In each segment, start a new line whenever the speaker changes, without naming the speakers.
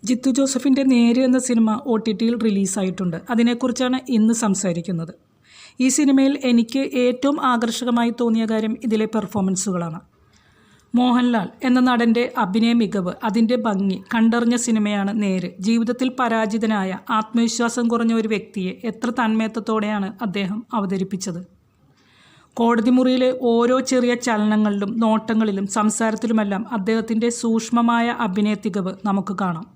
ജിത്തു ജോസഫിൻ്റെ നേര് എന്ന സിനിമ OTTയിൽ റിലീസായിട്ടുണ്ട്. അതിനെക്കുറിച്ചാണ് ഇന്ന് സംസാരിക്കുന്നത്. ഈ സിനിമയിൽ എനിക്ക് ഏറ്റവും ആകർഷകമായി തോന്നിയ കാര്യം ഇതിലെ പെർഫോമൻസുകളാണ്. മോഹൻലാൽ എന്ന നടൻ്റെ അഭിനയ മികവ്, അതിൻ്റെ ഭംഗി കണ്ടറിഞ്ഞ സിനിമയാണ് നേര്. ജീവിതത്തിൽ പരാജിതനായ, ആത്മവിശ്വാസം കുറഞ്ഞ ഒരു വ്യക്തിയെ എത്ര തന്മയത്വത്തോടെയാണ് അദ്ദേഹം അവതരിപ്പിച്ചത്. കോടതി മുറിയിലെ ഓരോ ചെറിയ ചലനങ്ങളിലും നോട്ടങ്ങളിലും സംസാരത്തിലുമെല്ലാം അദ്ദേഹത്തിൻ്റെ സൂക്ഷ്മമായ അഭിനയ തികവ് നമുക്ക് കാണാം.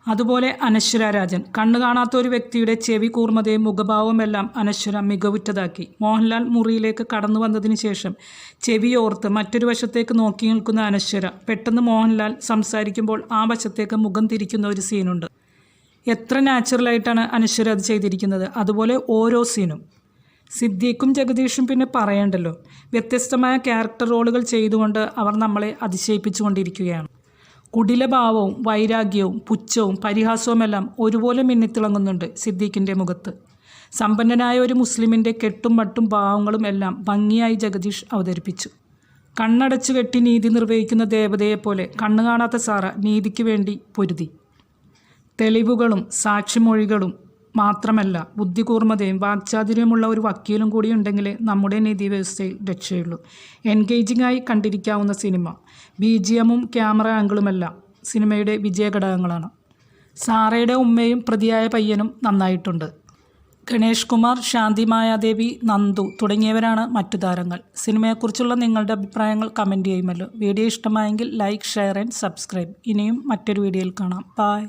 അതുപോലെ അനശ്വര രാജൻ, കണ്ണു കാണാത്ത ഒരു വ്യക്തിയുടെ ചെവി കൂർമ്മതയും മുഖഭാവവുമെല്ലാം അനശ്വര മികവുറ്റതാക്കി. മോഹൻലാൽ മുറിയിലേക്ക് കടന്നു വന്നതിന് ശേഷം ചെവിയോർത്ത് മറ്റൊരു വശത്തേക്ക് നോക്കി നിൽക്കുന്ന അനശ്വര പെട്ടെന്ന് മോഹൻലാൽ സംസാരിക്കുമ്പോൾ ആ വശത്തേക്ക് മുഖം തിരിക്കുന്ന ഒരു സീനുണ്ട്. എത്ര നാച്ചുറലായിട്ടാണ് അനശ്വര അത് ചെയ്തിരിക്കുന്നത്. അതുപോലെ ഓരോ സീനും. സിദ്ദീഖും ജഗദീഷും പിന്നെ പറയണ്ടല്ലോ. വ്യത്യസ്തമായ ക്യാരക്ടർ റോളുകൾ ചെയ്തുകൊണ്ട് അവർ നമ്മളെ അതിശയിപ്പിച്ചുകൊണ്ടിരിക്കുകയാണ്. കുടിലഭാവവും വൈരാഗ്യവും പുച്ഛവും പരിഹാസവുമെല്ലാം ഒരുപോലെ മിന്നിത്തിളങ്ങുന്നുണ്ട് സിദ്ദീഖിൻ്റെ മുഖത്ത്. സമ്പന്നനായ ഒരു മുസ്ലിമിൻ്റെ കെട്ടും മട്ടും ഭാവങ്ങളും എല്ലാം ഭംഗിയായി ജഗദീഷ് അവതരിപ്പിച്ചു. കണ്ണടച്ചു കെട്ടി നീതി നിർവഹിക്കുന്ന ദേവതയെപ്പോലെ കണ്ണു കാണാത്ത സാറ നീതിക്ക് വേണ്ടി പൊരുതി. തെളിവുകളും സാക്ഷിമൊഴികളും മാത്രമല്ല, ബുദ്ധികൂർമ്മതയും വാക്ചാതുര്യമുള്ള ഒരു വക്കീലും കൂടി ഉണ്ടെങ്കിലേ നമ്മുടെ നീതി വ്യവസ്ഥയിൽ രക്ഷയുള്ളൂ. എൻഗേജിംഗ് ആയി കണ്ടിരിക്കാവുന്ന സിനിമ. BGMഉം ക്യാമറ ആംഗിളുമെല്ലാം സിനിമയുടെ വിജയഘടകങ്ങളാണ്. സാറയുടെ ഉമ്മയും പ്രതിയായ പയ്യനും നന്നായിട്ടുണ്ട്. ഗണേഷ് കുമാർ, ശാന്തി മായാദേവി, നന്ദു തുടങ്ങിയവരാണ് മറ്റു താരങ്ങൾ. സിനിമയെക്കുറിച്ചുള്ള നിങ്ങളുടെ അഭിപ്രായങ്ങൾ കമൻറ്റ് ചെയ്യുമല്ലോ. വീഡിയോ ഇഷ്ടമായെങ്കിൽ ലൈക്ക്, ഷെയർ ആൻഡ് സബ്സ്ക്രൈബ്. ഇനിയും മറ്റൊരു വീഡിയോയിൽ കാണാം. ബൈ.